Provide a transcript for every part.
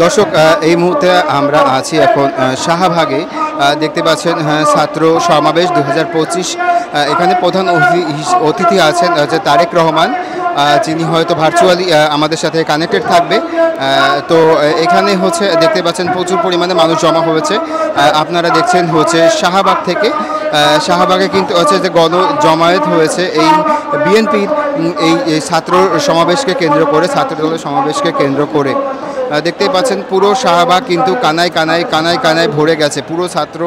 দর্শক, এই মুহূর্তে আমরা আছি এখন শাহবাগে। দেখতে পাচ্ছেন ছাত্র সমাবেশ 2025। এখানে প্রধান অতিথি আছেন যে তারেক রহমান, যিনি হয়তো ভার্চুয়ালি আমাদের সাথে কানেক্টেড থাকবে। তো এখানে হচ্ছে দেখতে পাচ্ছেন প্রচুর পরিমাণে মানুষ জমা হয়েছে। আপনারা দেখছেন হচ্ছে শাহবাগ থেকে। শাহবাগে কিন্তু হচ্ছে যে গণ জমায়েত হয়েছে এই বিএনপির এই ছাত্র সমাবেশকে কেন্দ্র করে, ছাত্রদলের সমাবেশকে কেন্দ্র করে। দেখতেই পাচ্ছেন পুরো শাহবাগ কিন্তু কানায় কানায় কানায় কানায় ভরে গেছে। পুরো ছাত্র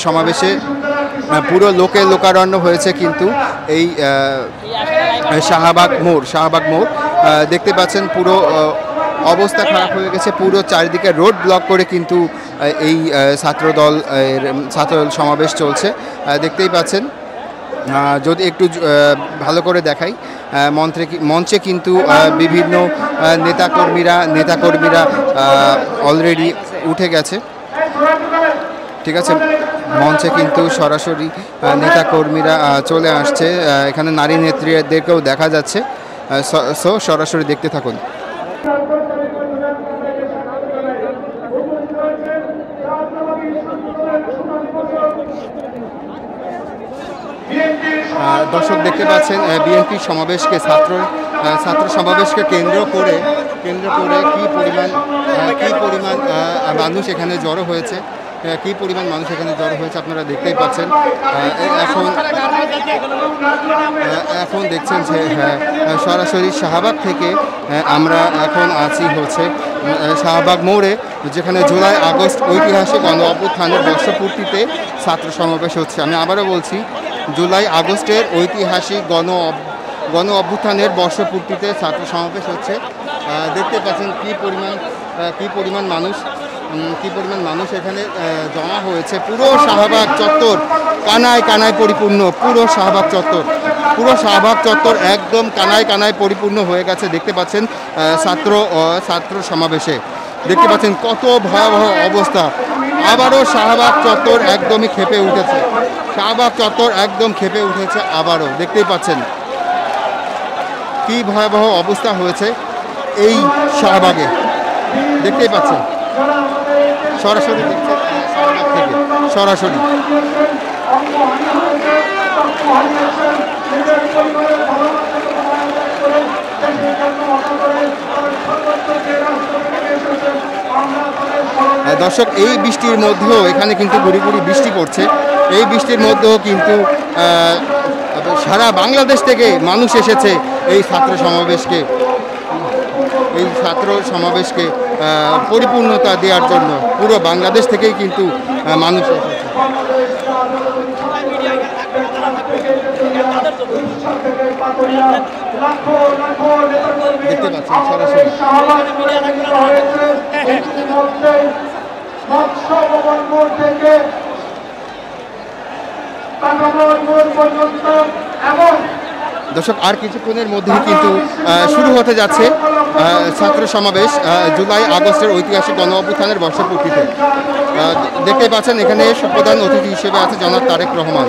সমাবেশে পুরো লোকারণ্য হয়েছে কিন্তু এই শাহবাগ মোড়। দেখতে পাচ্ছেন পুরো অবস্থা খারাপ হয়ে গেছে। পুরো চারিদিকে রোড ব্লক করে কিন্তু এই ছাত্রদল সমাবেশ চলছে। দেখতেই পাচ্ছেন। যদি একটু ভালো করে দেখাই, মঞ্চে কিন্তু বিভিন্ন নেতাকর্মীরা অলরেডি উঠে গেছে। ঠিক আছে, মঞ্চে কিন্তু সরাসরি নেতাকর্মীরা চলে আসছে। এখানে নারী নেত্রীদেরকেও দেখা যাচ্ছে। সরাসরি দেখতে থাকুন। দর্শক দেখতে পাচ্ছেন বিএনপি সমাবেশকে ছাত্র সমাবেশকে কেন্দ্র করে কি পরিমাণ মানুষ এখানে জড়ো হয়েছে। আপনারা দেখতেই পাচ্ছেন। এখন দেখছেন যে সরাসরি শাহবাগ থেকে আমরা এখন আছি হচ্ছে শাহবাগ মোড়ে, যেখানে জুলাই আগস্ট ঐতিহাসিক গণ অভ্যুত্থানের বর্ষপূর্তিতে ছাত্র সমাবেশ হচ্ছে। আমি আবারও বলছি, জুলাই আগস্টের ঐতিহাসিক গণ অভ্যুত্থানের বর্ষপূর্তিতে ছাত্র সমাবেশ হচ্ছে। দেখতে পাচ্ছেন কি পরিমাণ মানুষ এখানে জমা হয়েছে। পুরো শাহবাগ চত্বর কানায় পরিপূর্ণ। পুরো শাহবাগ চত্বর একদম কানায় পরিপূর্ণ হয়ে গেছে। দেখতে পাচ্ছেন ছাত্র সমাবেশে দেখতে পাচ্ছেন কত ভয়াবহ অবস্থা। আবারও শাহবাগ চত্বর একদমই খেপে উঠেছে। আবারও দেখতেই পাচ্ছেন কি ভয়াবহ অবস্থা হয়েছে এই শাহবাগে। দেখতেই পাচ্ছেন সরাসরি দেখছেন শাহবাগ থেকে সরাসরি। দর্শক, এই বৃষ্টির মধ্যেও এখানে কিন্তু গুড়ি বৃষ্টি পড়ছে। এই বৃষ্টির মধ্যেও কিন্তু সারা বাংলাদেশ থেকে মানুষ এসেছে এই ছাত্র সমাবেশকে পরিপূর্ণতা দেওয়ার জন্য। পুরো বাংলাদেশ থেকেই কিন্তু মানুষ এসেছে। দেখতে পাচ্ছেন সরাসরি। দর্শক, আর কিছুক্ষণের মধ্যেই কিন্তু শুরু হতে যাচ্ছে ছাত্র সমাবেশ জুলাই আগস্টের ঐতিহাসিক গণ অভ্যুত্থানের বর্ষপূর্তিতে। দেখতে পাচ্ছেন এখানে প্রধান অতিথি হিসেবে আছে জনাব তারেক রহমান।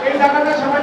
এই জায়গাটা সবাই